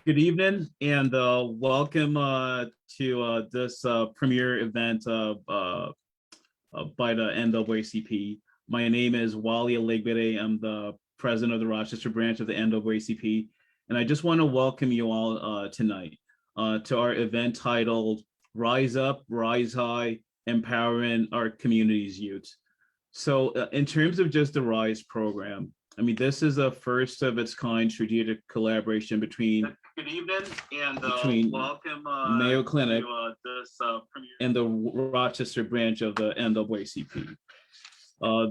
Good evening and welcome to this premiere event by the NAACP. My name is Wally Alegbede. I'm the president of the Rochester branch of the NAACP, and I just want to welcome you all tonight to our event titled Rise Up, Rise High, Empowering Our Community's Youth. So in terms of just the RISE program, I mean, this is a first of its kind strategic collaboration between welcome, Mayo Clinic and the Rochester branch of the NAACP.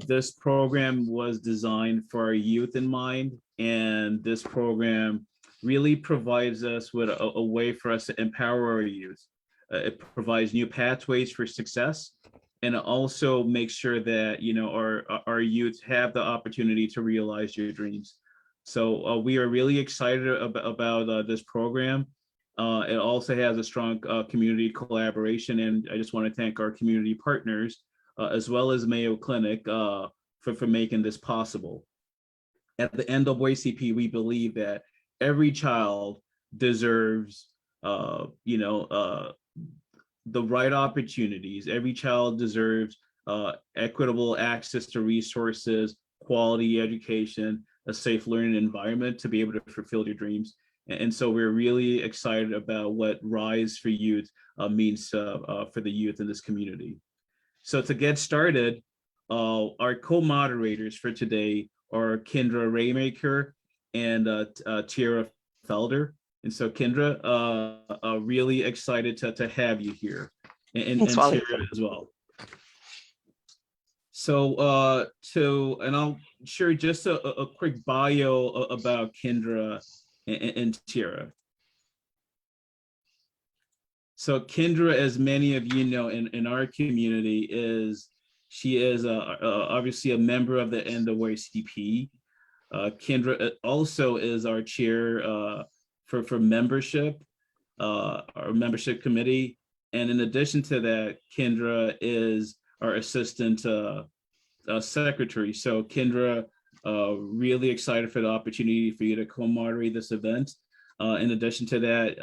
This program was designed for our youth in mind, and this program really provides us with a way for us to empower our youth. It provides new pathways for success, and it also makes sure that our youth have the opportunity to realize their dreams. So we are really excited about this program. It also has a strong community collaboration, and I just want to thank our community partners as well as Mayo Clinic for making this possible. At the NAACP, we believe that every child deserves the right opportunities. Every child deserves equitable access to resources, quality education, a safe learning environment to be able to fulfill their dreams. And so we're really excited about what Rise for Youth means for the youth in this community. So to get started, our co-moderators for today are Kendra Raymaker and Tyra Felder. And so Kendra, really excited to have you here, and Tyra as well. So and I'll share just a quick bio about Kendra and Tyra. So Kendra, as many of you know in our community, she is obviously a member of the NAACP. Kendra also is our chair for membership, our membership committee. And in addition to that, Kendra is our assistant secretary. So Kendra, really excited for the opportunity for you to co-moderate this event. In addition to that,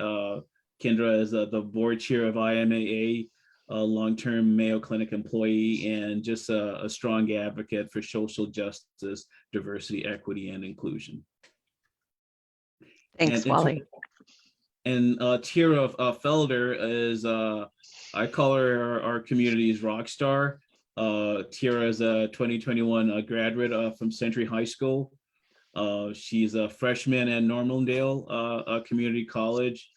Kendra is the board chair of IMAA, a long-term Mayo Clinic employee, and just a strong advocate for social justice, diversity, equity, and inclusion. Thanks, Wally. And Tyra Felder is, I call her our community's rock star. Tyra is a 2021 graduate from Century High School. She's a freshman at Normandale Community College,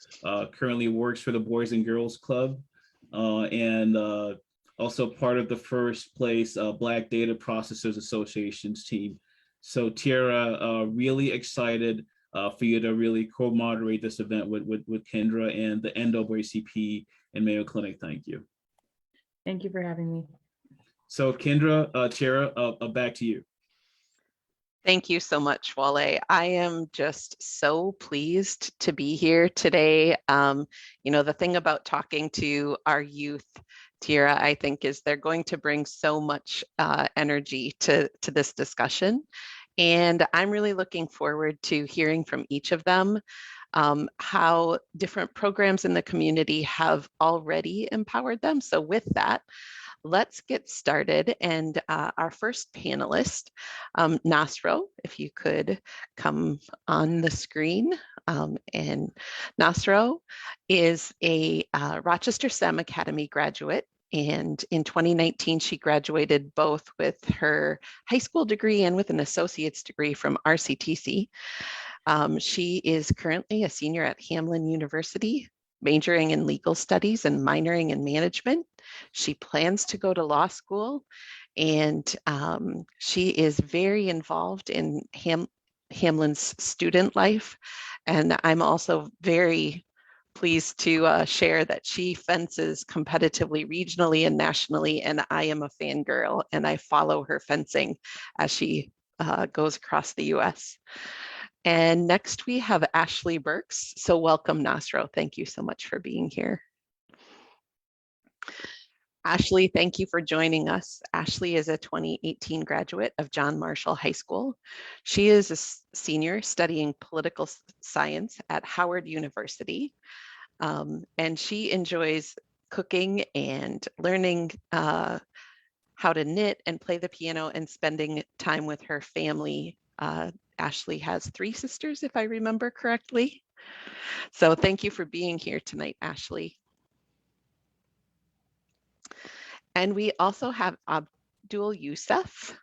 currently works for the Boys and Girls Club, and also part of the first place Black Data Processors Association's team. So Tiara, really excited for you to really co-moderate this event with Kendra and the NAACP and Mayo Clinic. Thank you. Thank you for having me. So Kendra, Tiara, back to you. Thank you so much, Wale. I am just so pleased to be here today. You know, the thing about talking to our youth, Tyra, I think is they're going to bring so much energy to this discussion. And I'm really looking forward to hearing from each of them how different programs in the community have already empowered them. So with that, let's get started. And our first panelist, Nasro, if you could come on the screen. And Nasro is a Rochester STEM Academy graduate. And in 2019, she graduated both with her high school degree and with an associate's degree from RCTC. She is currently a senior at Hamline University, majoring in legal studies and minoring in management. She plans to go to law school, and she is very involved in Hamline's student life. And I'm also very pleased to share that she fences competitively, regionally and nationally, and I am a fangirl, and I follow her fencing as she goes across the US. And next we have Ashley Burks. So welcome, Nasro. Thank you so much for being here. Ashley, thank you for joining us. Ashley is a 2018 graduate of John Marshall High School. She is a senior studying political science at Howard University. And she enjoys cooking and learning how to knit and play the piano and spending time with her family. Ashley has 3 sisters, if I remember correctly. So thank you for being here tonight, Ashley. And we also have Abdul Yusuf.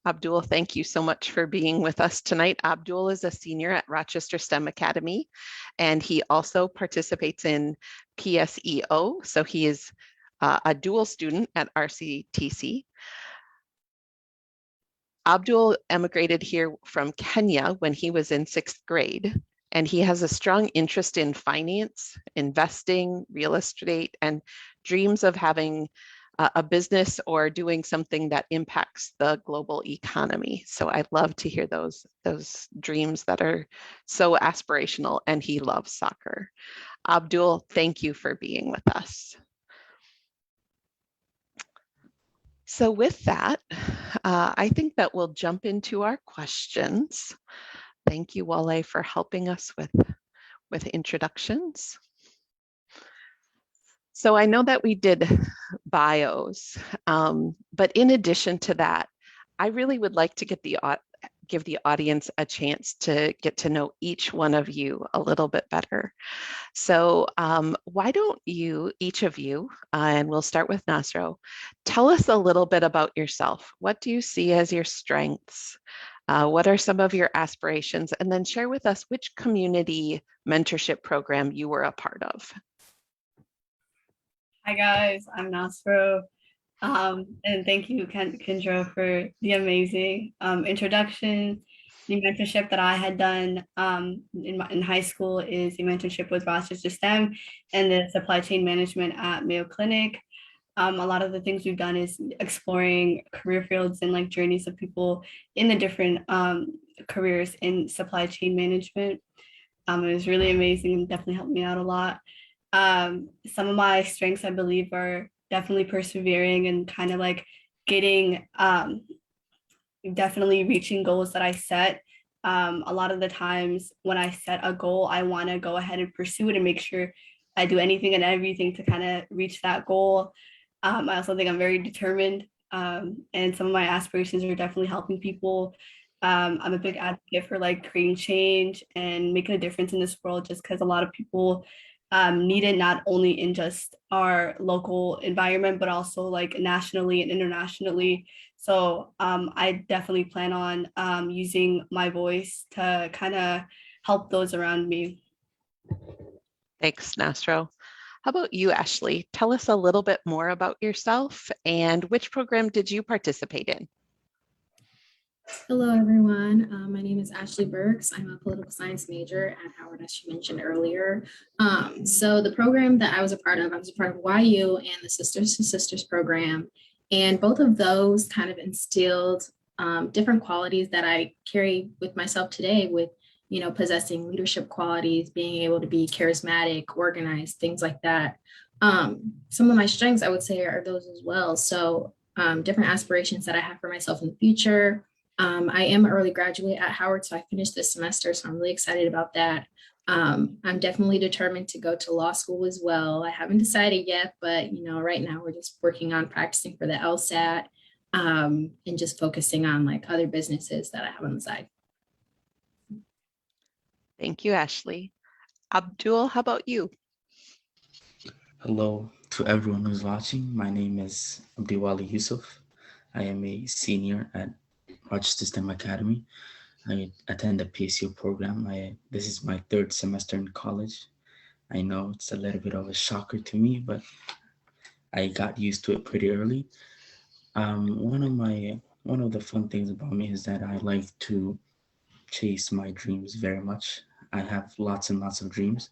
Abdul, thank you so much for being with us tonight. Abdul is a senior at Rochester STEM Academy, and he also participates in PSEO. So he is a dual student at RCTC. Abdul emigrated here from Kenya when he was in 6th grade, and he has a strong interest in finance, investing, real estate, and dreams of having a business or doing something that impacts the global economy. So I love to hear those dreams that are so aspirational, and he loves soccer. Abdul, thank you for being with us. So with that, I think that we'll jump into our questions. Thank you, Wale, for helping us with introductions. So I know that we did bios, but in addition to that, I really would like to give the audience a chance to get to know each one of you a little bit better. So why don't you, each of you, and we'll start with Nasro, tell us a little bit about yourself. What do you see as your strengths? What are some of your aspirations? And then share with us which community mentorship program you were a part of. Hi guys, I'm Nasro. And thank you, Kendra, for the amazing introduction. The mentorship that I had done in high school is a mentorship with Rochester STEM and the supply chain management at Mayo Clinic. A lot of the things we've done is exploring career fields and like journeys of people in the different careers in supply chain management. It was really amazing and definitely helped me out a lot. Some of my strengths, I believe, are definitely persevering and kind of like getting, definitely reaching goals that I set. A lot of the times when I set a goal, I want to go ahead and pursue it and make sure I do anything and everything to kind of reach that goal. I also think I'm very determined, and some of my aspirations are definitely helping people I'm a big advocate for like creating change and making a difference in this world, just because a lot of people need it, not only in just our local environment, but also like nationally and internationally. So I definitely plan on using my voice to kind of help those around me. Thanks, Nastro. How about you, Ashley? Tell us a little bit more about yourself and which program did you participate in? Hello, everyone. My name is Ashley Burks. I'm a political science major at Howard, as you mentioned earlier. So the program that I was a part of YU and the Sisters to Sisters program. And both of those kind of instilled different qualities that I carry with myself today with, possessing leadership qualities, being able to be charismatic, organized, things like that. Some of my strengths, I would say, are those as well. So different aspirations that I have for myself in the future. I am an early graduate at Howard, so I finished this semester, so I'm really excited about that. I'm definitely determined to go to law school as well. I haven't decided yet, but right now we're just working on practicing for the LSAT and just focusing on like other businesses that I have on the side. Thank you, Ashley. Abdul, how about you? Hello to everyone who's watching. My name is Abdul Yusuf. I am a senior at Rochester STEM Academy. I attend the PSU program. This is my third semester in college. I know it's a little bit of a shocker to me, but I got used to it pretty early. One of the fun things about me is that I like to chase my dreams very much. I have lots and lots of dreams.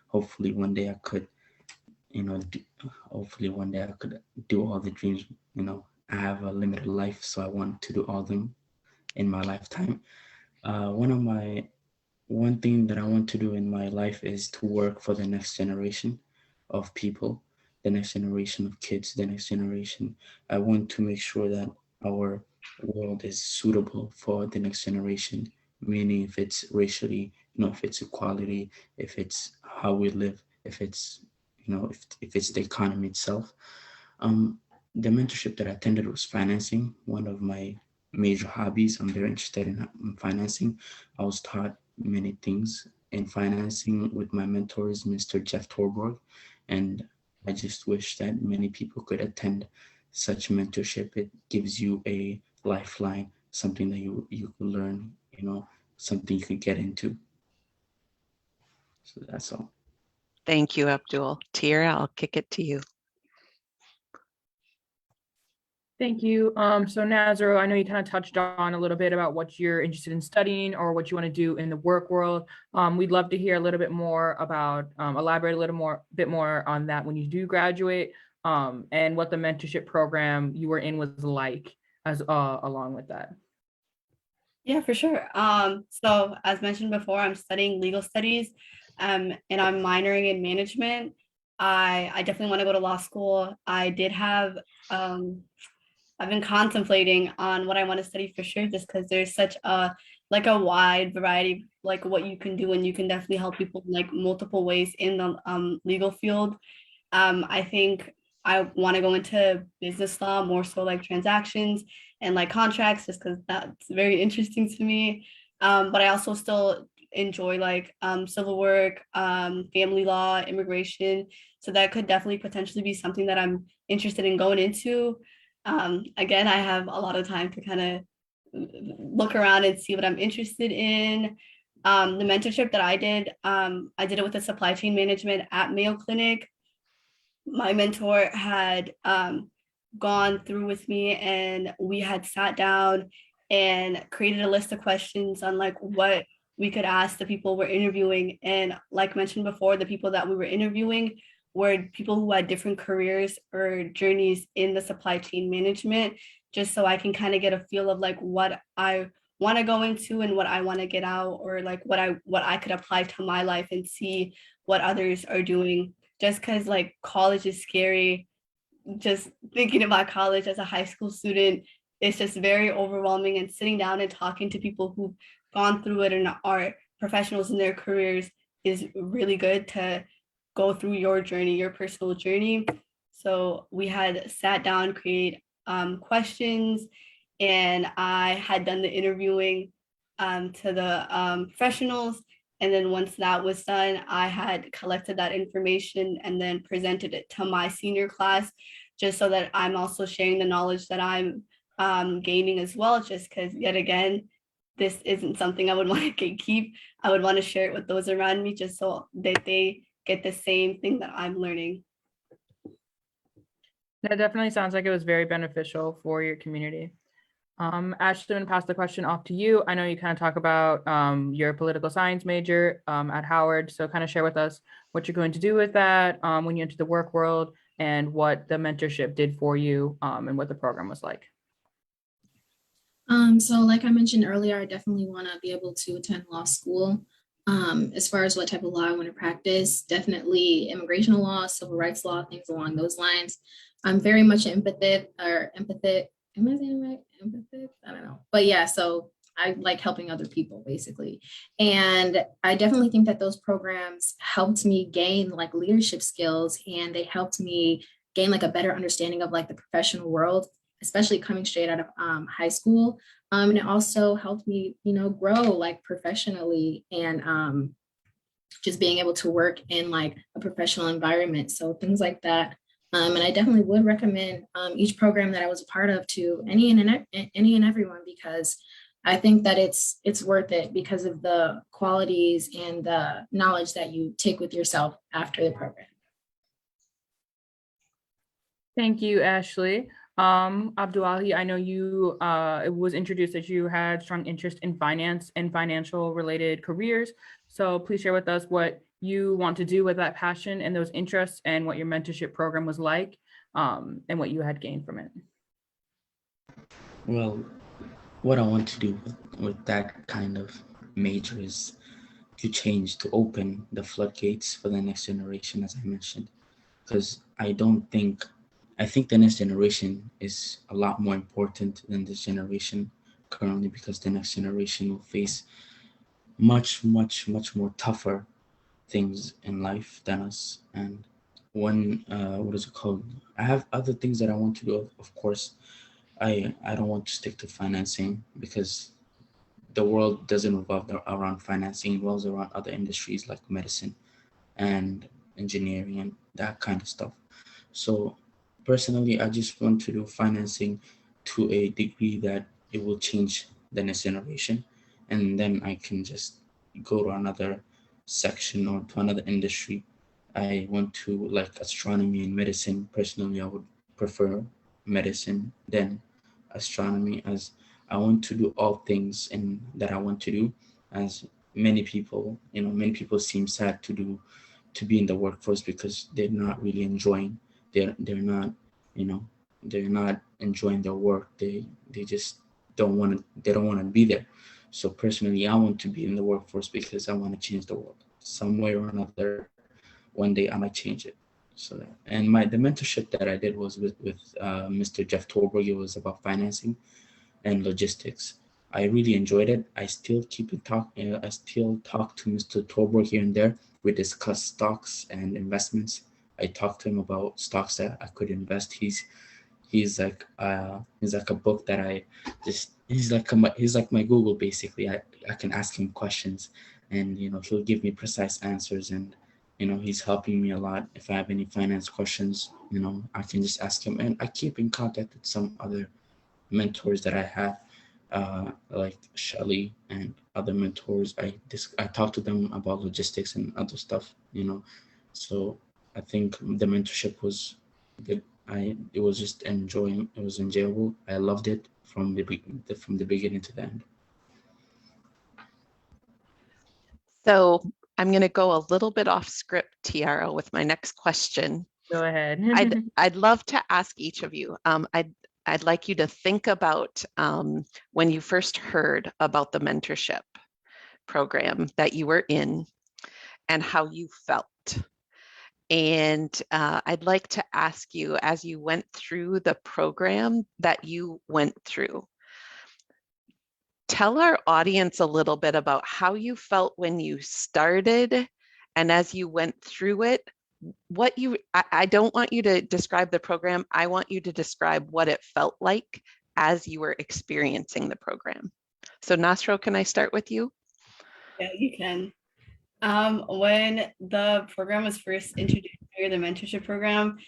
Hopefully one day I could, do all the dreams. I have a limited life, so I want to do all of them in my lifetime. One thing that I want to do in my life is to work for the next generation of people, the next generation of kids, the next generation. I want to make sure that our world is suitable for the next generation, meaning if it's racially, if it's equality, if it's how we live, if it's, if it's the economy itself. The mentorship that I attended was financing, one of my major hobbies. I'm very interested in financing. I was taught many things in financing with my mentors, Mr. Jeff Torborg, and I just wish that many people could attend such mentorship. It gives you a lifeline, something that you could learn, something you could get into. So that's all. Thank you, Abdul. Tyra, I'll kick it to you. Thank you. So Nazaro, I know you kind of touched on a little bit about what you're interested in studying or what you want to do in the work world. We'd love to hear a little bit more about, elaborate a little bit more on that when you do graduate, and what the mentorship program you were in was like as along with that. Yeah, for sure. So as mentioned before, I'm studying legal studies, and I'm minoring in management. I definitely want to go to law school. I've been contemplating on what I want to study for sure, just because there's such a wide variety of like what you can do, and you can definitely help people in like multiple ways in the legal field. I think I want to go into business law, more so like transactions and like contracts, just because that's very interesting to me. But I also still enjoy like civil work, family law, immigration. So that could definitely potentially be something that I'm interested in going into. Again, I have a lot of time to kind of look around and see what I'm interested in. The mentorship that I did it with the supply chain management at Mayo Clinic. My mentor had gone through with me, and we had sat down and created a list of questions on like what we could ask the people we're interviewing. And like mentioned before, the people that we were interviewing were people who had different careers or journeys in the supply chain management, just so I can kind of get a feel of like what I want to go into and what I want to get out, or like what I could apply to my life and see what others are doing. Just because like college is scary. Just thinking about college as a high school student, it's just very overwhelming, and sitting down and talking to people who've gone through it and are professionals in their careers is really good to go through your journey, your personal journey. So we had sat down, create questions, and I had done the interviewing to the professionals. And then once that was done, I had collected that information and then presented it to my senior class, just so that I'm also sharing the knowledge that I'm gaining as well, just because yet again, this isn't something I would want to keep. I would want to share it with those around me, just so that they get the same thing that I'm learning. That definitely sounds like it was very beneficial for your community. Ashley, I'm going to pass the question off to you. I know you kind of talk about your political science major at Howard. So kind of share with us what you're going to do with that when you enter the work world, and what the mentorship did for you and what the program was like. So like I mentioned earlier, I definitely want to be able to attend law school. As far as what type of law I want to practice, definitely immigration law, civil rights law, things along those lines. I'm very much empathic. Am I saying right? Empathic? I don't know. But yeah, so I like helping other people basically. And I definitely think that those programs helped me gain like leadership skills, and they helped me gain like a better understanding of like the professional world, especially coming straight out of high school. And it also helped me, grow like professionally, and just being able to work in like a professional environment. So things like that. And I definitely would recommend each program that I was a part of to any and everyone, because I think that it's worth it because of the qualities and the knowledge that you take with yourself after the program. Thank you, Ashley. Abdul, I know you, it was introduced that you had strong interest in finance and financial related careers. So please share with us what you want to do with that passion and those interests, and what your mentorship program was like, and what you had gained from it. Well, what I want to do with that kind of major is to open the floodgates for the next generation, as I mentioned, because I think the next generation is a lot more important than this generation currently, because the next generation will face much more tougher things in life than us. And what is it called? I have other things that I want to do, of course. I don't want to stick to financing, because the world doesn't revolve around financing, it revolves around other industries like medicine and engineering and that kind of stuff. So personally, I just want to do financing to a degree that it will change the next generation, and then I can just go to another section or to another industry. I want to like astronomy and medicine. Personally, I would prefer medicine than astronomy, as I want to do all things and that I want to do. As many people seem sad to be in the workforce because they're not really enjoying. They're not, they're not enjoying their work. They just they don't want to be there. So personally, I want to be in the workforce because I want to change the world some way or another. One day I might change it. So and the mentorship that I did was with Mr. Jeff Torberg. It was about financing and logistics. I really enjoyed it. I still I still talk to Mr. Torberg here and there. We discuss stocks and investments. I talk to him about stocks that I could invest. He's like a book that I just he's like my Google basically. I can ask him questions, and he'll give me precise answers, and he's helping me a lot. If I have any finance questions, I can just ask him. And I keep in contact with some other mentors that I have, like Shelly and other mentors. I talk to them about logistics and other stuff, So I think the mentorship was good. It was just it was enjoyable. I loved it from the beginning to the end. So I'm going to go a little bit off script, Tiara, with my next question. Go ahead. I'd love to ask each of you. I'd like you to think about when you first heard about the mentorship program that you were in and how you felt. And I'd like to ask you, as you went through the program that you went through, tell our audience a little bit about how you felt when you started, and as you went through it, I don't want you to describe the program. I want you to describe what it felt like as you were experiencing the program? So Nasro, can I start with you? Yeah, you can. When the program was first introduced, the mentorship program,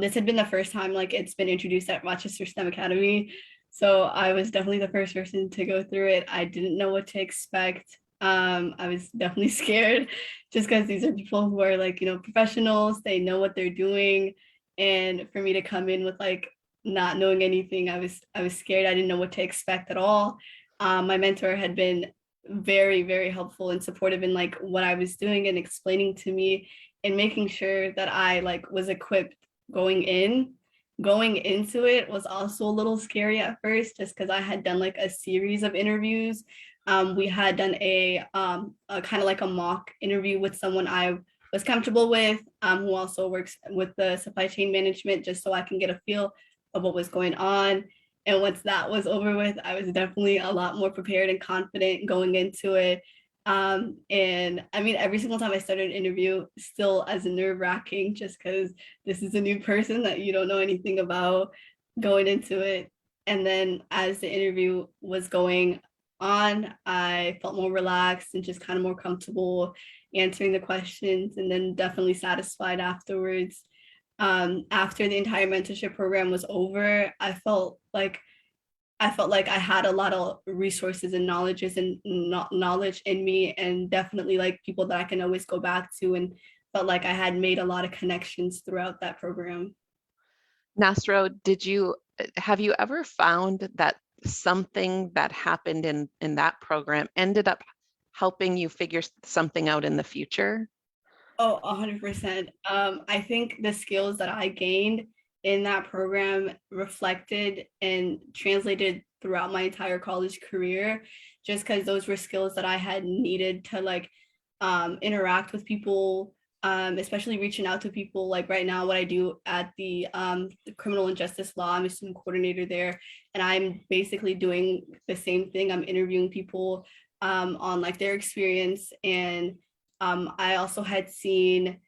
this had been the first time like it's been introduced at Rochester STEM Academy. So I was definitely the first person to go through it. I didn't know what to expect. I was definitely scared just because these are people who are like, professionals, they know what they're doing. And for me to come in with like not knowing anything, I was scared. I didn't know what to expect at all. My mentor had been very, very helpful and supportive in like what I was doing and explaining to me and making sure that I like was equipped going in. Going into it was also a little scary at first, just because I had done like a series of interviews. We had done a kind of like a mock interview with someone I was comfortable with, who also works with the supply chain management, just so I can get a feel of what was going on. And once that was over with, I was definitely a lot more prepared and confident going into it. And I mean, every single time I started an interview, still as nerve-wracking, just because this is a new person that you don't know anything about going into it. And then as the interview was going on, I felt more relaxed and just kind of more comfortable answering the questions, and then definitely satisfied afterwards. After the entire mentorship program was over, I felt like I had a lot of resources and knowledge in me, and definitely like people that I can always go back to, and felt like I had made a lot of connections throughout that program. Nasro, have you ever found that something that happened in that program ended up helping you figure something out in the future? Oh, 100%. I think the skills that I gained in that program reflected and translated throughout my entire college career, just because those were skills that I had needed to like interact with people, especially reaching out to people. Like right now, what I do at the criminal and justice law, I'm a student coordinator there, and I'm basically doing the same thing. I'm interviewing people on like their experience, and I also had seen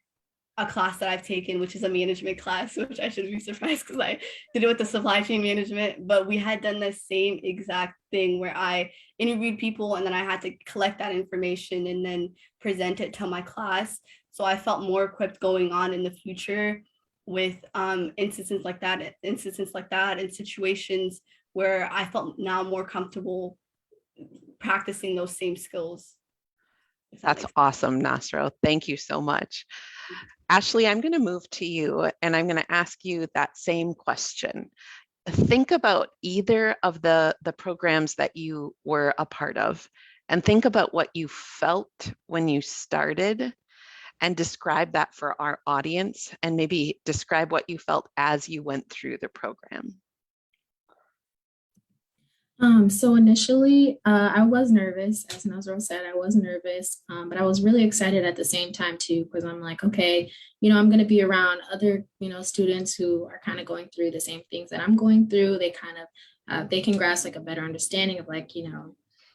a class that I've taken, which is a management class, which I shouldn't be surprised because I did it with the supply chain management, but we had done the same exact thing where I interviewed people and then I had to collect that information and then present it to my class. So I felt more equipped going on in the future with instances like that, and situations where I felt now more comfortable practicing those same skills. That's awesome, Nasro. Thank you so much. Ashley, I'm going to move to you and I'm going to ask you that same question. Think about either of the programs that you were a part of and think about what you felt when you started and describe that for our audience, and maybe describe what you felt as you went through the program. So initially, I was nervous. As Nazro said, I was nervous, but I was really excited at the same time too, because I'm like, okay, I'm going to be around other, students who are kind of going through the same things that I'm going through. They kind of, they can grasp like a better understanding of like,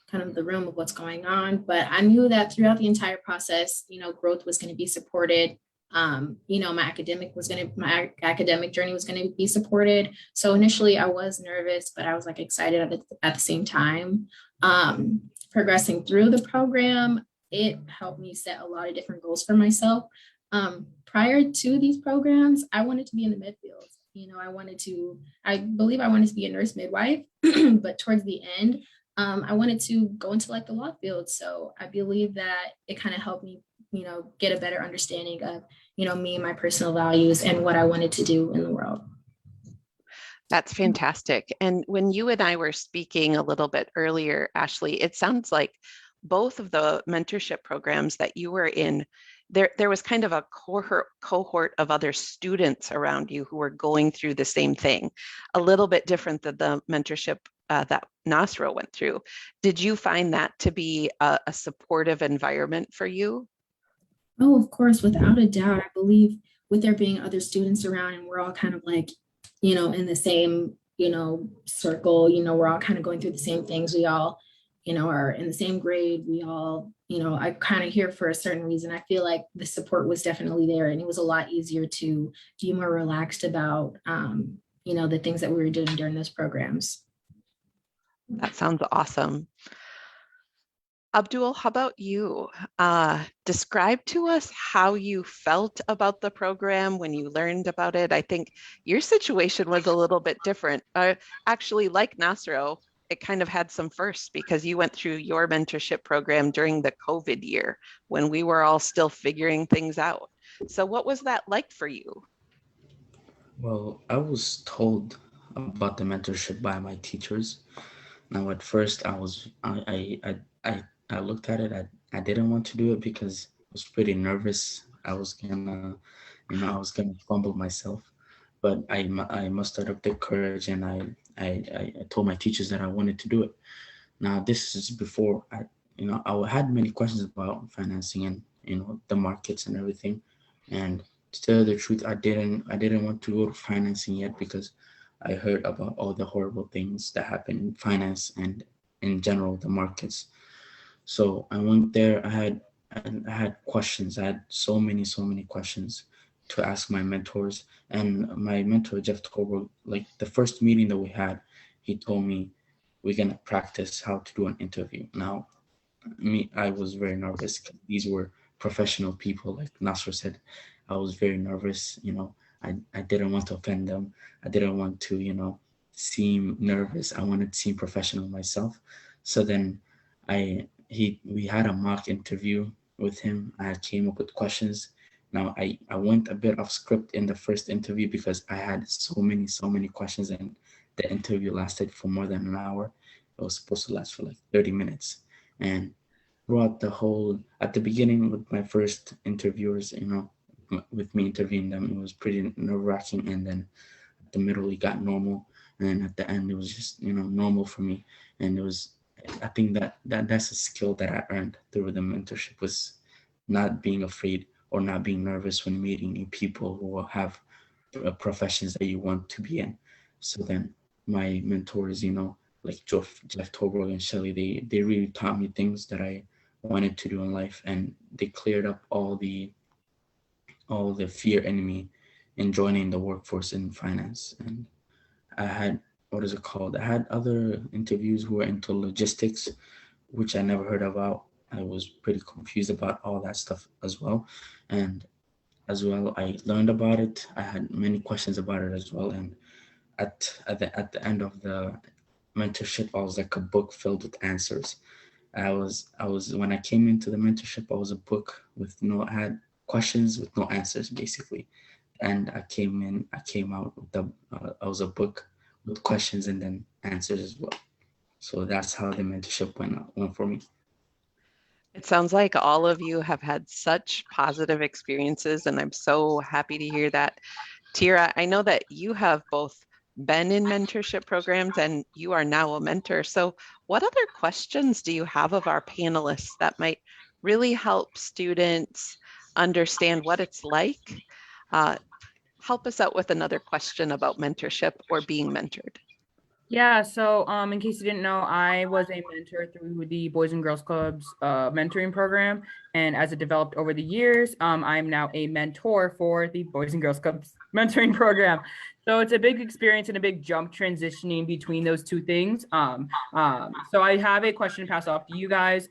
kind of the room of what's going on. But I knew that throughout the entire process, growth was going to be supported. My academic journey was going to be supported. So initially I was nervous, but I was like excited at the same time. Progressing through the program, it helped me set a lot of different goals for myself. Prior to these programs, I wanted to be in the med field. I believe I wanted to be a nurse midwife, but towards the end, I wanted to go into like the law field. So I believe that it kind of helped me get a better understanding of, me, my personal values, and what I wanted to do in the world. That's fantastic. And when you and I were speaking a little bit earlier, Ashley, it sounds like both of the mentorship programs that you were in, there was kind of a cohort of other students around you who were going through the same thing, a little bit different than the mentorship that Nasro went through. Did you find that to be a supportive environment for you? Oh, of course, without a doubt. I believe with there being other students around and we're all kind of like, in the same, circle, we're all kind of going through the same things. We all, are in the same grade. We all, I kind of here for a certain reason. I feel like the support was definitely there, and it was a lot easier to be more relaxed about, the things that we were doing during those programs. That sounds awesome. Abdul, how about you? Describe to us how you felt about the program when you learned about it. I think your situation was a little bit different. Actually, like Nasro, it kind of had some firsts because you went through your mentorship program during the COVID year when we were all still figuring things out. So what was that like for you? Well, I was told about the mentorship by my teachers. Now, at first, I looked at it. I didn't want to do it because I was pretty nervous. I was gonna fumble myself. But I mustered up the courage, and I told my teachers that I wanted to do it. Now, this is before I had many questions about financing and the markets and everything. And to tell you the truth, I didn't want to go to financing yet because I heard about all the horrible things that happen in finance and in general the markets. So I went there. I had questions. I had so many questions to ask my mentors. And my mentor Jeff Tolbert, like the first meeting that we had, he told me we're gonna practice how to do an interview. Now, I was very nervous 'cause these were professional people, like Nasser said. I was very nervous. I didn't want to offend them. I didn't want to, seem nervous. I wanted to seem professional myself. So then we had a mock interview with him. I came up with questions. Now I went a bit off script in the first interview because I had so many questions, and the interview lasted for more than an hour. It was supposed to last for like 30 minutes. And throughout at the beginning with my first interviewers, with me interviewing them, it was pretty nerve wracking. And then at the middle, it got normal. And then at the end, it was just, normal for me. And I think that's a skill that I earned through the mentorship, was not being afraid or not being nervous when meeting new people who will have professions that you want to be in. So then my mentors, like Jeff Tolbert and Shelly, they really taught me things that I wanted to do in life, and they cleared up all the fear in me in joining the workforce in finance. And I had, what is it called? I had other interviews who were into logistics, which I never heard about. I was pretty confused about all that stuff as well. And as well, I learned about it. I had many questions about it as well. And at the end of the mentorship, I was like a book filled with answers. I was when I came into the mentorship, I was a book I had questions with no answers basically. And I came out with I was a book with questions and then answers as well. So that's how the mentorship went for me. It sounds like all of you have had such positive experiences, and I'm so happy to hear that. Tyra, I know that you have both been in mentorship programs and you are now a mentor. So what other questions do you have of our panelists that might really help students understand what it's like? Help us out with another question about mentorship or being mentored. Yeah, so in case you didn't know, I was a mentor through the Boys and Girls Clubs mentoring program. And as it developed over the years, I'm now a mentor for the Boys and Girls Clubs mentoring program. So it's a big experience and a big jump transitioning between those two things. So I have a question to pass off to you guys,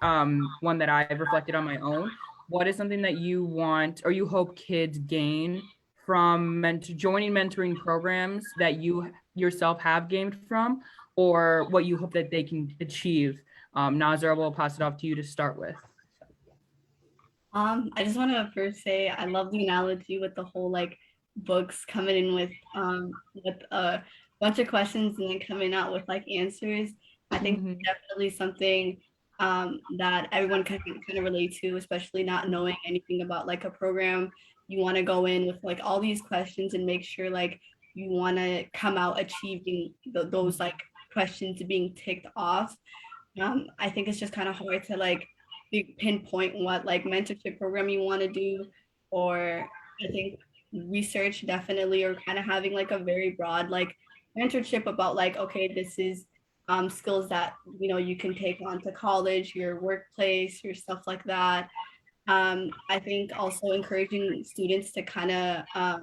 one that I've reflected on my own. What is something that you want or you hope kids gain from joining mentoring programs that you yourself have gained from, or what you hope that they can achieve? Nazar, we'll pass it off to you to start with. I just want to first say I love the analogy with the whole like books coming in with a bunch of questions and then coming out with like answers. I think definitely something that everyone can kind of relate to, especially not knowing anything about like a program. You want to go in with like all these questions and make sure like you want to come out achieving those like questions being ticked off. I think it's just kind of hard to like pinpoint what like mentorship program you want to do, or I think research definitely, or kind of having like a very broad like mentorship about like, okay, this is skills that you can take on to college, your workplace, your stuff like that. I think also encouraging students to kind of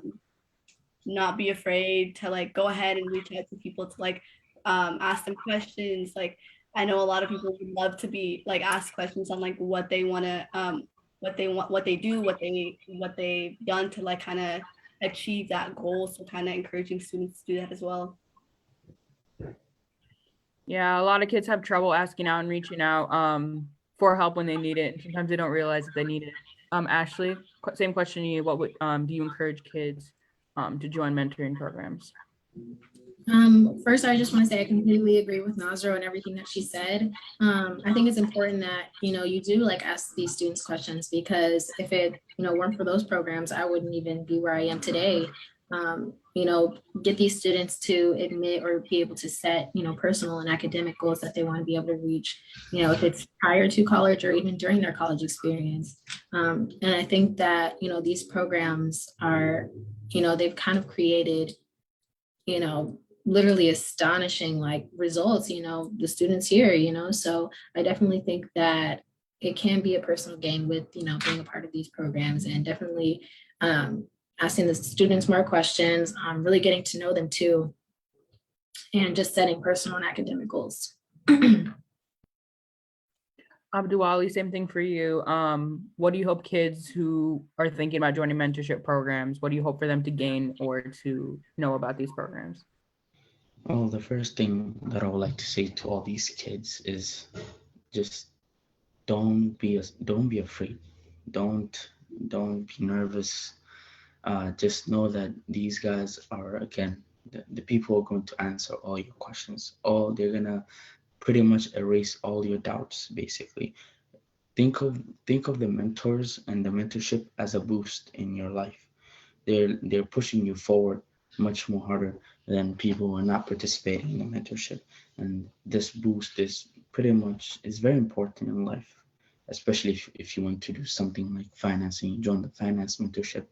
not be afraid to like go ahead and reach out to people to like ask them questions. Like, I know a lot of people would love to be like asked questions on like what they want to what they want, what they do, what they've done to like kind of achieve that goal. So kind of encouraging students to do that as well. Yeah, a lot of kids have trouble asking out and reaching out for help when they need it. And sometimes they don't realize that they need it. Ashley, same question to you. What would do you encourage kids to join mentoring programs? First, I just want to say I completely agree with Nazro and everything that she said. I think it's important that, you do like ask these students questions, because if it, weren't for those programs, I wouldn't even be where I am today. Get these students to admit or be able to set, personal and academic goals that they want to be able to reach, if it's prior to college or even during their college experience. And I think that, these programs are, they've kind of created, literally astonishing like results, the students here, so I definitely think that it can be a personal gain with, being a part of these programs, and definitely asking the students more questions, really getting to know them too, and just setting personal and academic goals. Abdul, same thing for you. What do you hope kids who are thinking about joining mentorship programs, what do you hope for them to gain or to know about these programs? Well, the first thing that I would like to say to all these kids is just don't be afraid. Don't be nervous. Just know that these guys are, again, the people are going to answer all your questions. They're gonna pretty much erase all your doubts, basically. Think of the mentors and the mentorship as a boost in your life. They're pushing you forward much more harder than people who are not participating in the mentorship. And this boost is very important in life, especially if you want to do something like financing. You join the finance mentorship,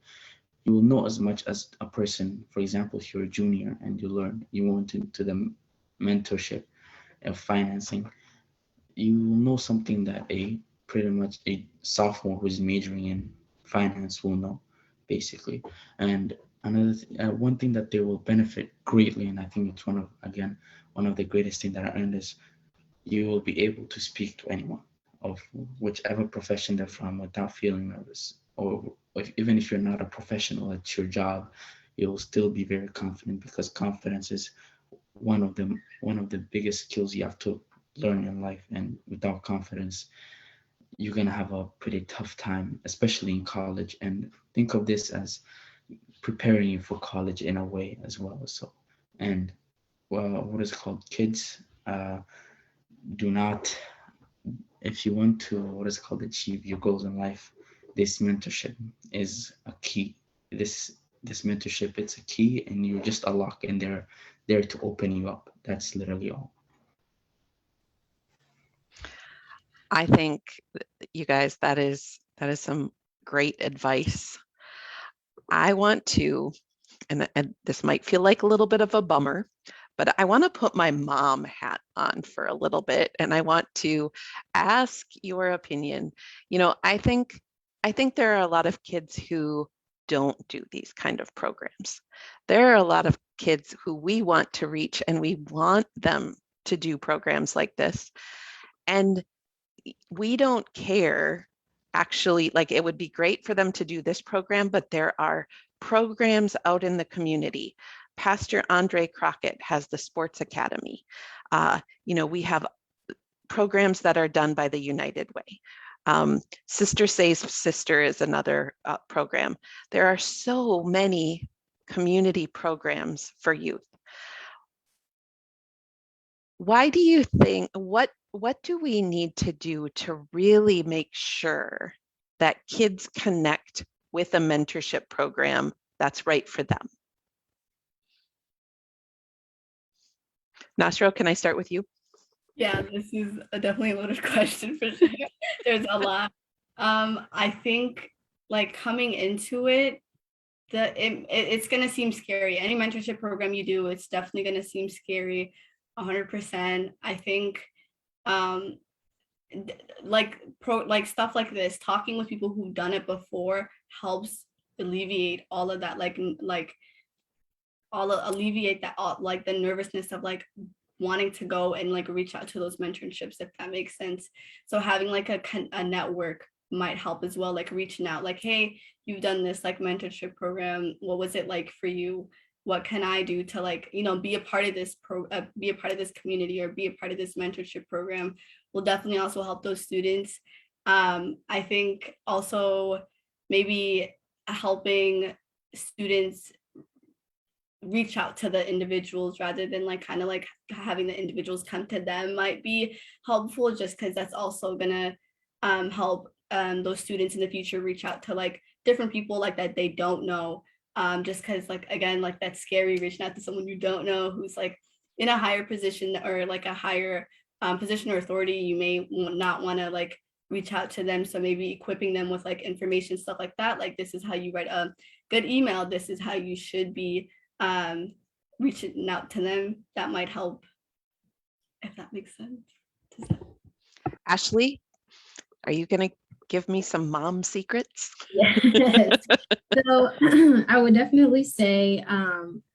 you will know as much as a person. For example, if you're a junior and you went into the mentorship of financing, you will know something that pretty much a sophomore who's majoring in finance will know, basically. And one thing that they will benefit greatly, and I think it's one of the greatest things that I learned, is you will be able to speak to anyone of whichever profession they're from without feeling nervous. Or even if you're not a professional at your job, you'll still be very confident, because confidence is one of the biggest skills you have to learn in life. And without confidence, you're gonna have a pretty tough time, especially in college. And think of this as preparing you for college in a way as well. So, and well, what is it called? Kids, do not, if you want to, achieve your goals in life, this mentorship is a key. This mentorship, it's a key, and you're just a lock, and they're there to open you up. That's literally all. I think, you guys, that is some great advice. I want to, and this might feel like a little bit of a bummer, but I want to put my mom hat on for a little bit, and I want to ask your opinion. I think there are a lot of kids who don't do these kind of programs. There are a lot of kids who we want to reach, and we want them to do programs like this. And we don't care, actually. Like, it would be great for them to do this program, but there are programs out in the community. Pastor Andre Crockett has the Sports Academy. We have programs that are done by the United Way. Sister Saves Sister is another program. There are so many community programs for youth. Why do you think, what do we need to do to really make sure that kids connect with a mentorship program that's right for them? Nasro, can I start with you? Yeah, this is definitely a loaded question for sure. There's a lot. I think like coming into it, it's gonna seem scary. Any mentorship program you do, it's definitely gonna seem scary, 100%. I think like stuff like this, talking with people who've done it before helps alleviate all of that, alleviate that, like the nervousness of like wanting to go and like reach out to those mentorships, if that makes sense. So having like a network might help as well, like reaching out, like, hey, you've done this like mentorship program, what was it like for you? What can I do to like, you know, be a part of this be a part of this community or be a part of this mentorship program will definitely also help those students. I think also maybe helping students reach out to the individuals rather than like kind of like having the individuals come to them might be helpful, just because that's also gonna help those students in the future reach out to like different people like that they don't know, just because like again, like that's scary reaching out to someone you don't know who's like in a higher position or like a higher position or authority. You may not want to like reach out to them, so maybe equipping them with like information, stuff like that, like this is how you write a good email, this is how you should be reaching out to them. That might help, if that makes sense. Ashley, are you going to give me some mom secrets? Yes. So I would definitely say,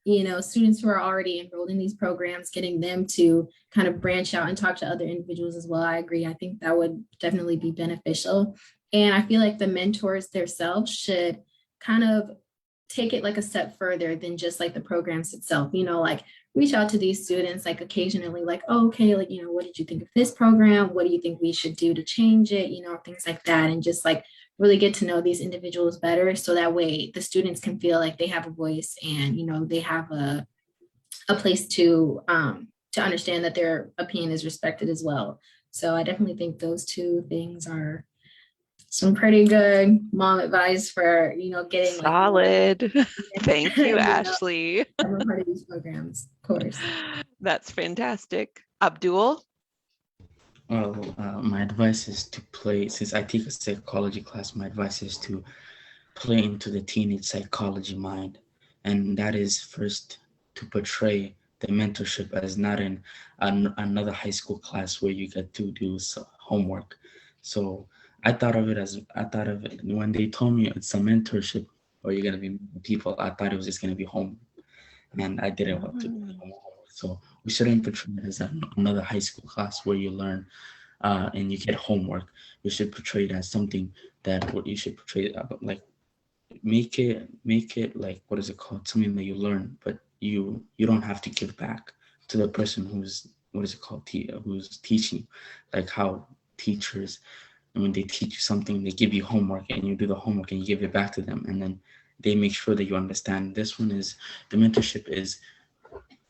you know, students who are already enrolled in these programs, getting them to kind of branch out and talk to other individuals as well. I agree. I think that would definitely be beneficial. And I feel like the mentors themselves should kind of take it like a step further than just like the programs itself, you know, like reach out to these students like occasionally, like, oh, okay, like, you know, what did you think of this program? What do you think we should do to change it? You know, things like that. And just like really get to know these individuals better. So that way the students can feel like they have a voice and, you know, they have a place to understand that their opinion is respected as well. So I definitely think those two things are some pretty good mom advice for, you know, getting solid. Like, Thank you, know, Ashley. I'm a part of these programs, of course. That's fantastic. Abdul? Well, my advice is to play, since I take a psychology class, my advice is to play into the teenage psychology mind. And that is first to portray the mentorship as not in another high school class where you get to do homework. So I thought of it when they told me it's a mentorship or you're going to be people, I thought it was just going to be home. And I didn't want to do homework. So we shouldn't portray it as another high school class where you learn and you get homework. We should portray it as something that what you should portray it like make it like, what is it called, something that you learn, but you don't have to give back to the person who's, what is it called, who's teaching. Like how teachers, and when they teach you something, they give you homework and you do the homework and you give it back to them, and then they make sure that you understand. This one is, the mentorship is,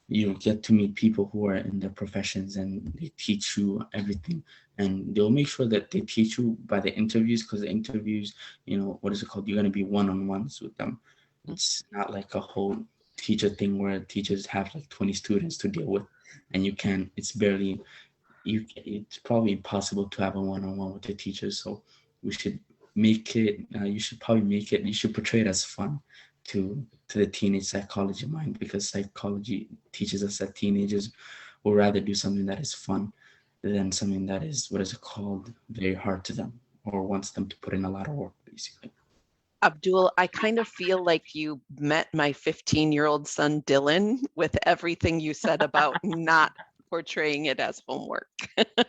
you get to meet people who are in their professions and they teach you everything, and they'll make sure that they teach you by the interviews, because the interviews, you know, what is it called, you're going to be one-on-ones with them. It's not like a whole teacher thing where teachers have like 20 students to deal with, and you can, it's barely, it's probably impossible to have a one-on-one with the teachers. So we should make it, you should portray it as fun to the teenage psychology mind, because psychology teaches us that teenagers will rather do something that is fun than something that is, what is it called, very hard to them, or wants them to put in a lot of work, basically. Abdul, I kind of feel like you met my 15-year-old son, Dylan, with everything you said about not portraying it as homework.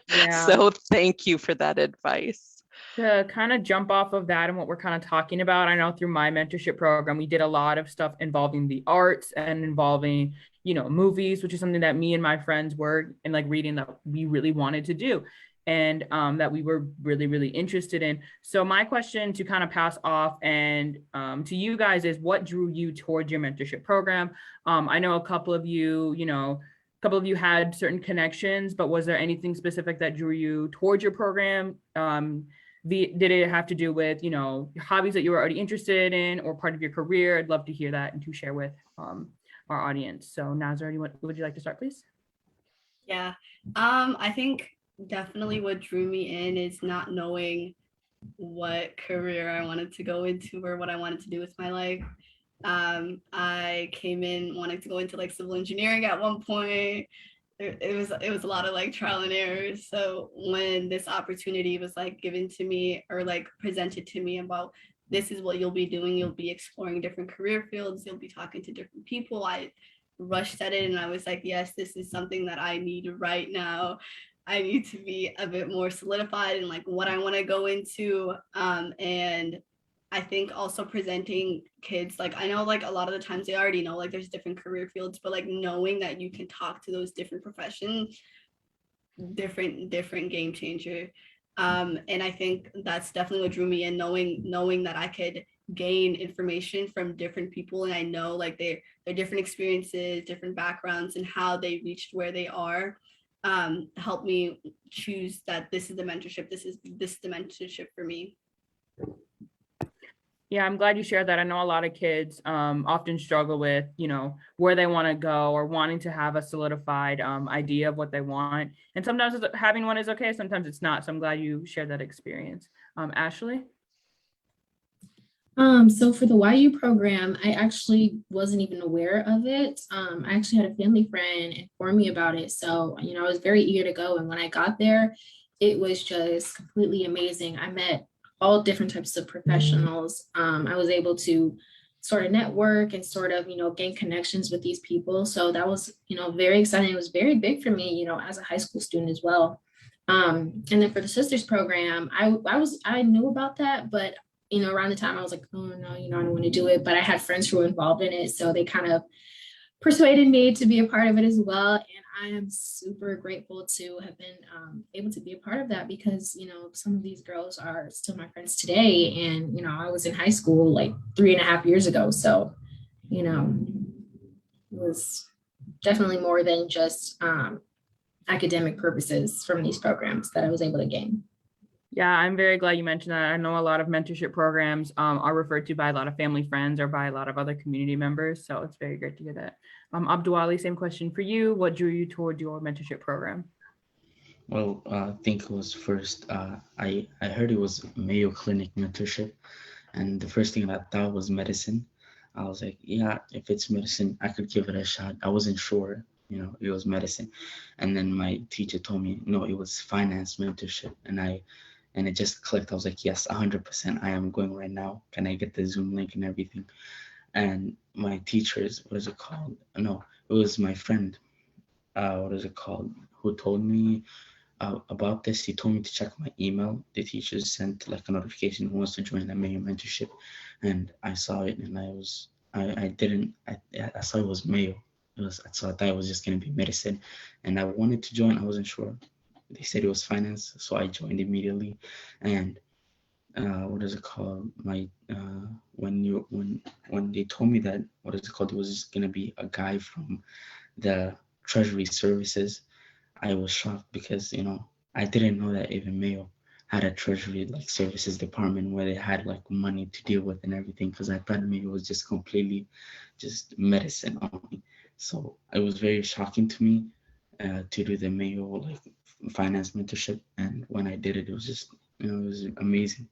Yeah. So thank you for that advice. To kind of jump off of that and what we're kind of talking about, I know through my mentorship program, we did a lot of stuff involving the arts and involving, you know, movies, which is something that me and my friends were and like reading that we really wanted to do and that we were really, really interested in. So my question to kind of pass off and to you guys is, what drew you towards your mentorship program? I know a couple of you, had certain connections, but was there anything specific that drew you towards your program? Did it have to do with, you know, hobbies that you were already interested in or part of your career? I'd love to hear that and to share with our audience. So Nazar, would you like to start, please? Yeah, I think definitely what drew me in is not knowing what career I wanted to go into or what I wanted to do with my life. I came in wanting to go into like civil engineering at one point. It was a lot of like trial and errors. So when this opportunity was like given to me or like presented to me about this is what you'll be doing, you'll be exploring different career fields, you'll be talking to different people, I rushed at it, and I was like, yes, this is something that I need right now. I need to be a bit more solidified in like what I want to go into. And I think also presenting kids, like I know like a lot of the times they already know like there's different career fields, but like knowing that you can talk to those different professions, different game changer. And I think that's definitely what drew me in, knowing that I could gain information from different people, and I know like their different experiences, different backgrounds, and how they reached where they are. Help me choose that this is the mentorship. This is the mentorship for me. Yeah, I'm glad you shared that. I know a lot of kids often struggle with, where they want to go or wanting to have a solidified idea of what they want. And sometimes having one is okay, sometimes it's not. So I'm glad you shared that experience. Ashley? So for the YU program, I actually wasn't even aware of it. I actually had a family friend inform me about it. So, I was very eager to go. And when I got there, it was just completely amazing. I met all different types of professionals. I was able to sort of network and sort of, gain connections with these people. So that was, very exciting. It was very big for me, as a high school student as well. And then for the sisters program, I knew about that, but around the time I was like, oh no, I don't want to do it. But I had friends who were involved in it. So they kind of persuaded me to be a part of it as well. And I am super grateful to have been able to be a part of that because, some of these girls are still my friends today. And, I was in high school like 3.5 years ago. So, it was definitely more than just academic purposes from these programs that I was able to gain. Yeah, I'm very glad you mentioned that. I know a lot of mentorship programs are referred to by a lot of family friends or by a lot of other community members. So it's very great to hear that. Abdul, same question for you. What drew you toward your mentorship program? Well, I think it was first, I heard it was Mayo Clinic mentorship. And the first thing I thought was medicine. I was like, yeah, if it's medicine, I could give it a shot. I wasn't sure, it was medicine. And then my teacher told me, no, it was finance mentorship. And it just clicked. I was like, yes, 100%. I am going right now. Can I get the Zoom link and everything? And my teachers, what is it called? No, it was my friend. What is it called? Who told me about this. He told me to check my email. The teachers sent like a notification who wants to join the Mayo mentorship, and I saw it, and I saw it was Mayo. So I thought it was just gonna be medicine, and I wanted to join. I wasn't sure. They said it was finance, so I joined immediately. And what is it called? When they told me that, what is it called? It was just gonna be a guy from the Treasury Services. I was shocked because I didn't know that even Mayo had a Treasury like services department where they had like money to deal with and everything. Because I thought Mayo was just completely just medicine only. So it was very shocking to me to do the Mayo like finance mentorship, and when I did it, it was just it was amazing.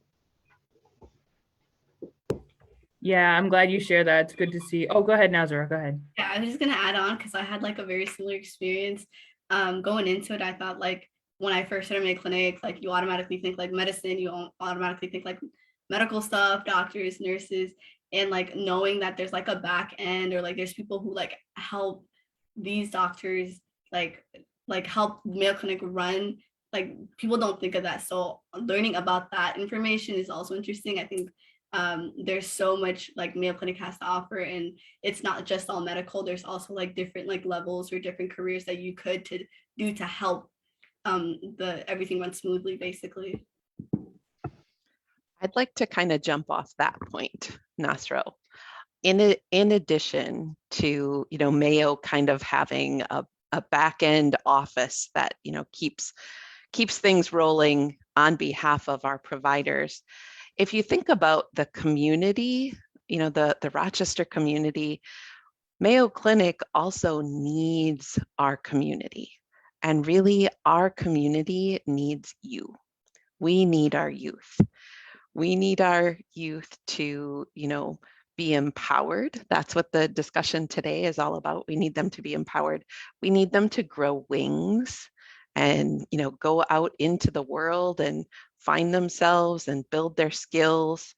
Yeah, I'm glad you shared that. It's good to see. Oh, go ahead, Nazara. Go ahead. Yeah, I was just gonna add on because I had like a very similar experience. Going into it, I thought like when I first started Mayo Clinic, like you automatically think like medicine, you automatically think like medical stuff, doctors, nurses, and like knowing that there's like a back end or like there's people who like help these doctors like help Mayo Clinic run. Like people don't think of that. So learning about that information is also interesting. I think there's so much like Mayo Clinic has to offer, and it's not just all medical. There's also like different like levels or different careers that you could to do to help everything run smoothly, basically. I'd like to kind of jump off that point, Nasro. In addition to Mayo kind of having a back end office that keeps things rolling on behalf of our providers. If you think about the community, the Rochester community, Mayo Clinic also needs our community. And really, our community needs you. We need our youth. We need our youth to, be empowered. That's what the discussion today is all about. We need them to be empowered. We need them to grow wings and, go out into the world and find themselves and build their skills.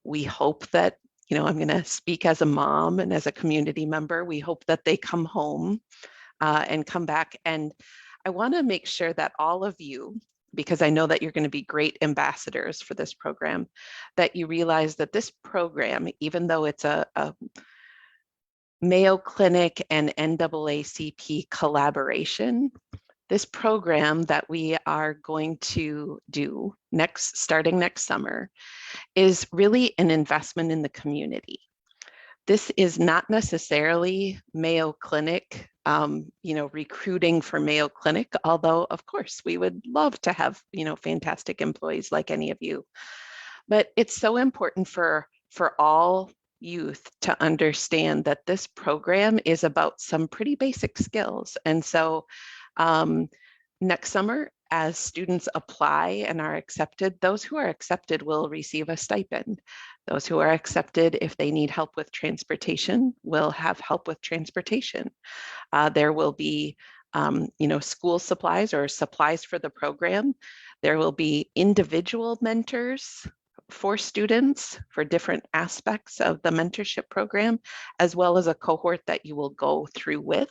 We hope that I'm going to speak as a mom and as a community member. We hope that they come home and come back. And I want to make sure that all of you, because I know that you're going to be great ambassadors for this program, that you realize that this program, even though it's a Mayo Clinic and NAACP collaboration, this program that we are going to do starting next summer is really an investment in the community. This is not necessarily Mayo Clinic, recruiting for Mayo Clinic, although of course we would love to have, fantastic employees like any of you. But it's so important for all youth to understand that this program is about some pretty basic skills. And so next summer, as students apply and are accepted, those who are accepted will receive a stipend. Those who are accepted, if they need help with transportation, will have help with transportation. There will be, school supplies or supplies for the program. There will be individual mentors for students for different aspects of the mentorship program, as well as a cohort that you will go through with.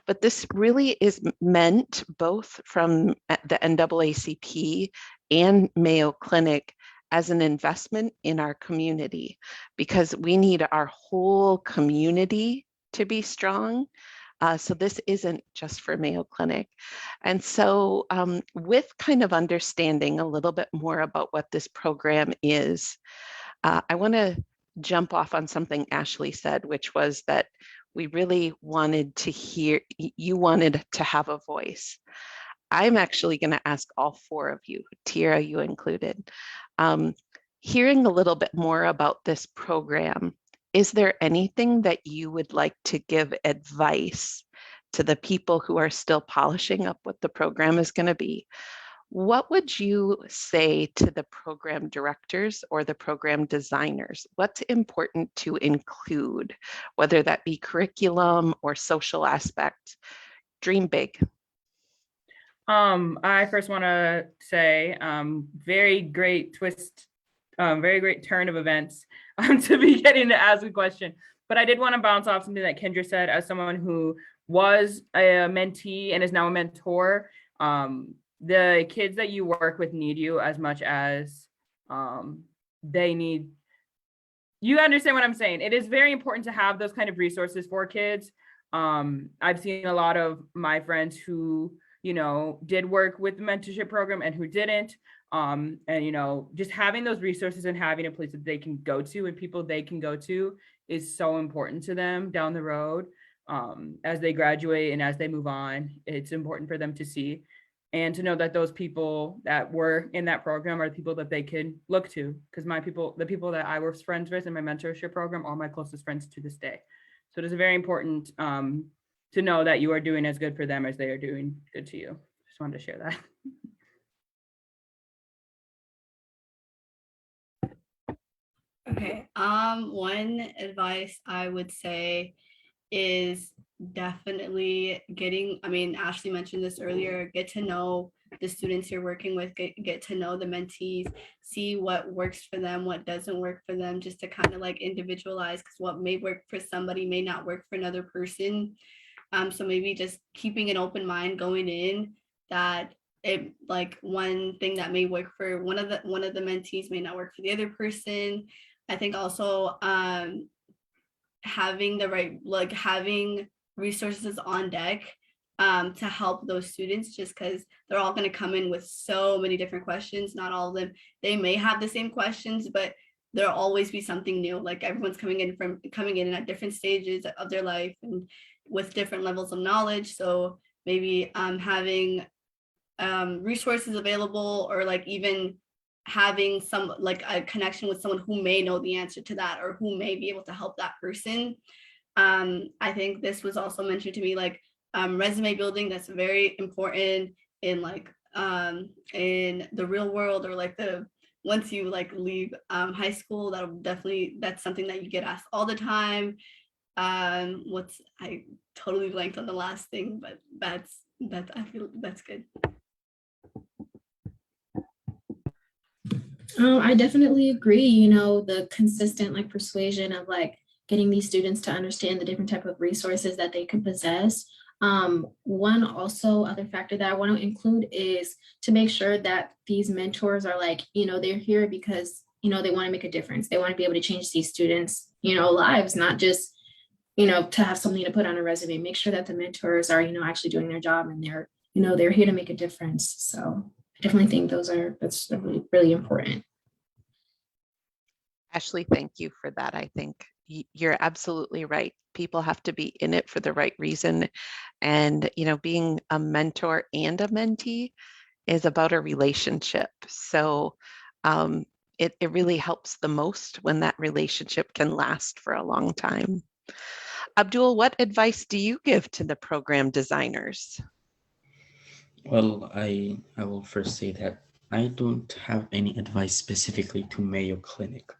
But this really is meant both from the NAACP and Mayo Clinic as an investment in our community, because we need our whole community to be strong. So this isn't just for Mayo Clinic. And so with kind of understanding a little bit more about what this program is, I want to jump off on something Ashley said, which was that we really wanted to hear, you wanted to have a voice. I'm actually going to ask all four of you, Tyra, you included, hearing a little bit more about this program. Is there anything that you would like to give advice to the people who are still polishing up what the program is going to be? What would you say to the program directors or the program designers? What's important to include, whether that be curriculum or social aspect? Dream big. I first want to say very great twist, very great turn of events to be getting to ask a question. But I did want to bounce off something that Kendra said as someone who was a mentee and is now a mentor. The kids that you work with need you as much as they need. You understand what I'm saying? It is very important to have those kind of resources for kids. I've seen a lot of my friends who, did work with the mentorship program and who didn't. And, just having those resources and having a place that they can go to and people they can go to is so important to them down the road. As they graduate and as they move on, it's important for them to see and to know that those people that were in that program are the people that they can look to, because the people that I was friends with in my mentorship program are my closest friends to this day. So it is very important to know that you are doing as good for them as they are doing good to you. Just wanted to share that. Okay. One advice I would say is definitely Ashley mentioned this earlier, get to know the students you're working with, get to know the mentees, see what works for them, what doesn't work for them, just to kind of like individualize, because what may work for somebody may not work for another person. So maybe just keeping an open mind going in, that it like one thing that may work for one of the mentees may not work for the other person. I think also having resources on deck to help those students, just because they're all going to come in with so many different questions. Not all of them, they may have the same questions, but there'll always be something new. Like everyone's coming in at different stages of their life and with different levels of knowledge. So maybe having resources available, or like even having some like a connection with someone who may know the answer to that or who may be able to help that person. I think this was also mentioned to me, like resume building. That's very important in like in the real world, or like once you like leave high school. That's something that you get asked all the time. I totally blanked on the last thing, but I feel that's good. I definitely agree. You know, the consistent like persuasion of like getting these students to understand the different type of resources that they can possess. One also other factor that I want to include is to make sure that these mentors are like, you know, they're here because, you know, they want to make a difference. They want to be able to change these students, you know, lives, not just, you know, to have something to put on a resume. Make sure that the mentors are, you know, actually doing their job and they're, you know, they're here to make a difference. So I definitely think that's really, really important. Ashley, thank you for that. I think you're absolutely right. People have to be in it for the right reason. And, you know, being a mentor and a mentee is about a relationship. So it really helps the most when that relationship can last for a long time. Abdul, what advice do you give to the program designers? Well, I will first say that I don't have any advice specifically to Mayo Clinic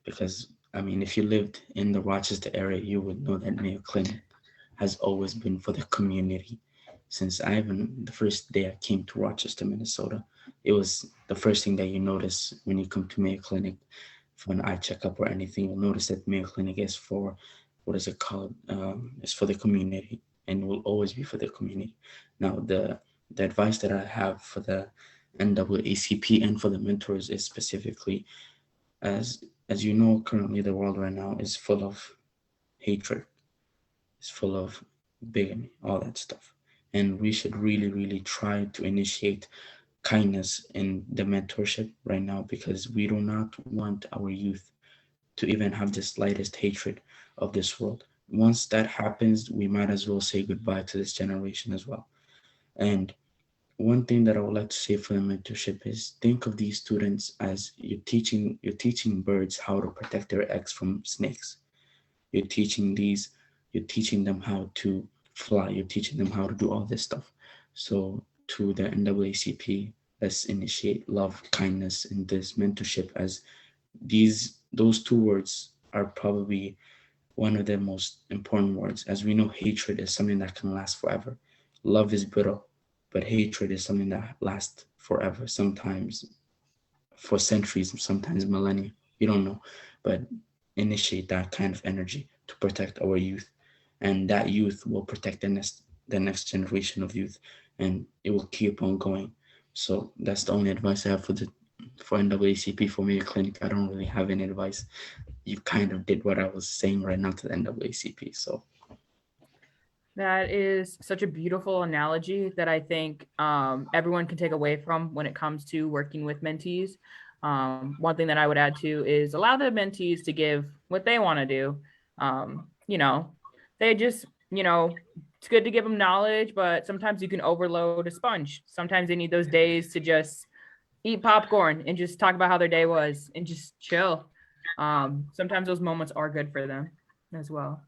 because I mean, if you lived in the Rochester area, you would know that Mayo Clinic has always been for the community. Since the first day I came to Rochester, Minnesota, it was the first thing that you notice when you come to Mayo Clinic for an eye checkup or anything. You'll notice that Mayo Clinic is for, what is it called? It's for the community and will always be for the community. Now, the advice that I have for the NAACP and for the mentors is specifically, as you know, currently the world right now is full of hatred, it's full of bigamy, all that stuff. And we should really, really try to initiate kindness in the mentorship right now because we do not want our youth to even have the slightest hatred of this world. Once that happens, we might as well say goodbye to this generation as well. And one thing that I would like to say for the mentorship is think of these students as you're teaching birds how to protect their eggs from snakes. You're teaching these, you're teaching them how to fly, you're teaching them how to do all this stuff. So to the NAACP, let's initiate love, kindness, and this mentorship as those two words are probably one of the most important words. As we know, hatred is something that can last forever. Love is brittle, but hatred is something that lasts forever, sometimes for centuries, sometimes millennia. You don't know, but initiate that kind of energy to protect our youth, and that youth will protect the next generation of youth, and it will keep on going. So that's the only advice I have for NAACP. For Mayo Clinic, I don't really have any advice. You kind of did what I was saying right now to the NAACP. So That is such a beautiful analogy that I think everyone can take away from when it comes to working with mentees. One thing that I would add to is allow the mentees to give what they want to do. You know, they just, you know, it's good to give them knowledge, but sometimes you can overload a sponge. Sometimes they need those days to just eat popcorn and just talk about how their day was and just chill. Sometimes those moments are good for them as well.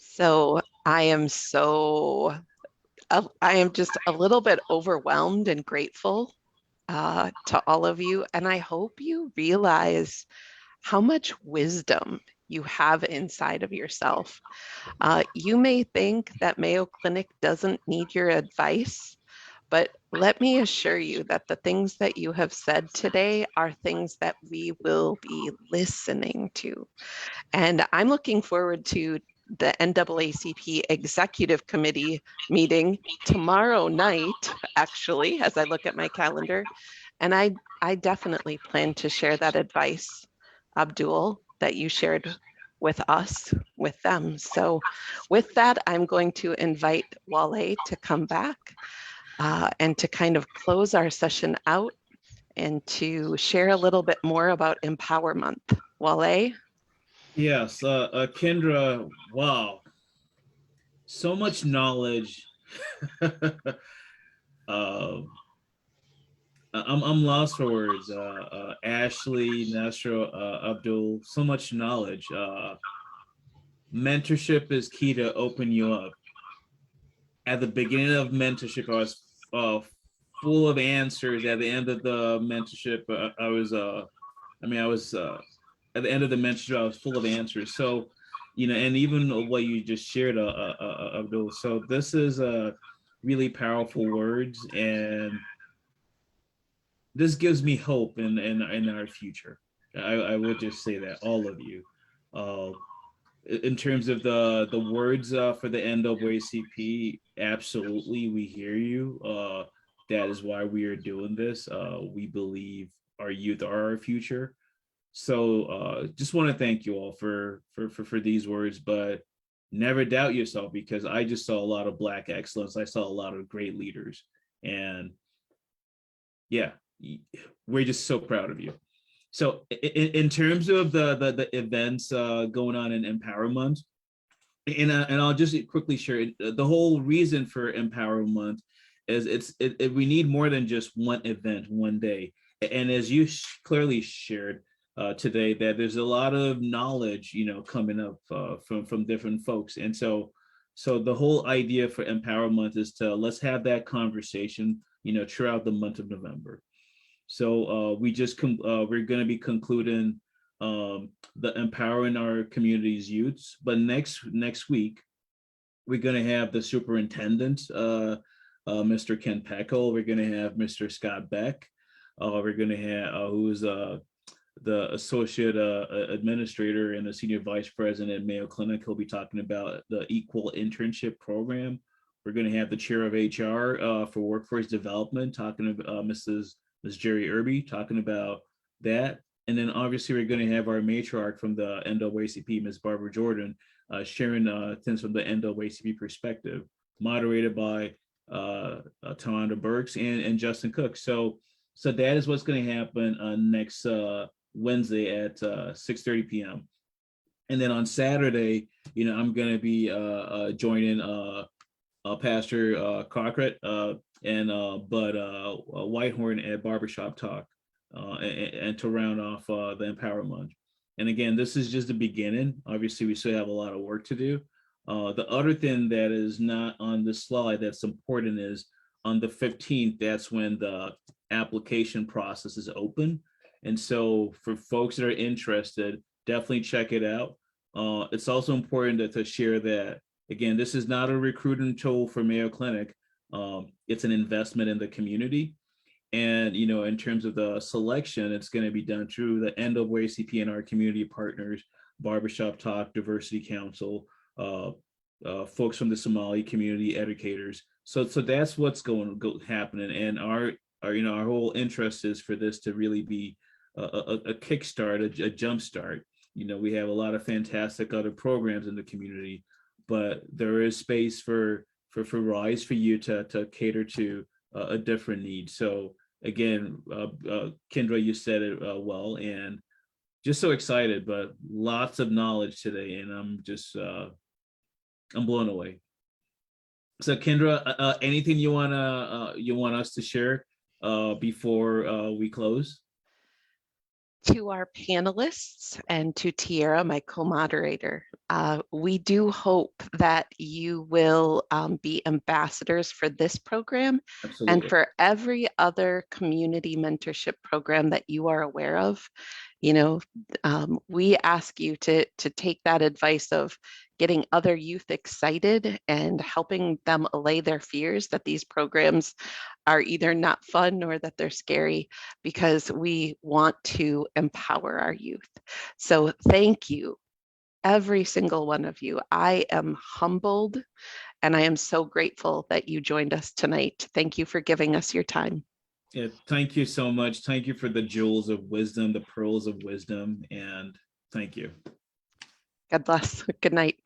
So I am just a little bit overwhelmed and grateful to all of you. And I hope you realize how much wisdom you have inside of yourself. You may think that Mayo Clinic doesn't need your advice, but let me assure you that the things that you have said today are things that we will be listening to. And I'm looking forward to the NAACP Executive Committee meeting tomorrow night, actually, as I look at my calendar. And I definitely plan to share that advice, Abdul, that you shared with us, with them. So with that, I'm going to invite Wale to come back and to kind of close our session out and to share a little bit more about Empower Month. Wale? Yes, Kendra, wow, so much knowledge. I'm lost for words. Ashley, Nasra, Abdul, so much knowledge. Mentorship is key to open you up. At the beginning of mentorship, I was full of answers. At the end of the mentorship, I was at the end of the mentorship, I was full of answers. So, you know, and even what you just shared, Abdul. So this is really powerful words, and this gives me hope in our future. I will just say that, all of you. Uh, in terms of the words for the NAACP, absolutely, we hear you. That is why we are doing this. We believe our youth are our future. So just want to thank you all for these words, but never doubt yourself, because I just saw a lot of Black excellence. I saw a lot of great leaders, and yeah, we're just so proud of you. So in terms of the events going on in Empower Month, and I'll just quickly share the whole reason for Empower Month is we need more than just one event one day. And as you clearly shared today, that there's a lot of knowledge, coming up from different folks. And so the whole idea for Empower Month is to let's have that conversation, throughout the month of November. So we're going to be concluding the Empowering Our Community's Youths, but next week we're going to have the superintendent, Mr. Ken Peckel. We're going to have Mr. Scott Beck. We're going to have who's the associate administrator and the senior vice president at Mayo Clinic. He'll be talking about the equal internship program. We're going to have the chair of HR for workforce development, talking about Ms. Jerry Irby, talking about that. And then obviously we're going to have our matriarch from the NAACP, Ms. Barbara Jordan, sharing things from the NAACP perspective, moderated by Burks and Justin Cook. So that is what's going to happen next Wednesday at 6:30 p.m. And then on Saturday, I'm going to be joining Pastor Cochran and Bud Whitehorn at Barbershop Talk, and to round off the Empower Month. And again, this is just the beginning. Obviously, we still have a lot of work to do. The other thing that is not on the slide that's important is on the 15th, that's when the application process is open. And so for folks that are interested, definitely check it out. It's also important to share that, again, this is not a recruiting tool for Mayo Clinic. It's an investment in the community. And, in terms of the selection, it's going to be done through the NAACP and our community partners, Barbershop Talk, Diversity Council, folks from the Somali community, educators. So that's what's happening. And our whole interest is for this to really be a kickstart, a jumpstart. We have a lot of fantastic other programs in the community, but there is space for Rise for you to cater to a different need. So again, Kendra, you said it well, and just so excited, but lots of knowledge today, and I'm just I'm blown away. So Kendra, anything you want us to share before we close? To our panelists and to Tyra, my co-moderator, we do hope that you will be ambassadors for this program. Absolutely. And for every other community mentorship program that you are aware of. We ask you to take that advice of getting other youth excited and helping them allay their fears that these programs are either not fun or that they're scary, because we want to empower our youth. So thank you, every single one of you. I am humbled and I am so grateful that you joined us tonight. Thank you for giving us your time. Yeah, thank you so much. Thank you for the jewels of wisdom, the pearls of wisdom, and thank you. God bless. Good night.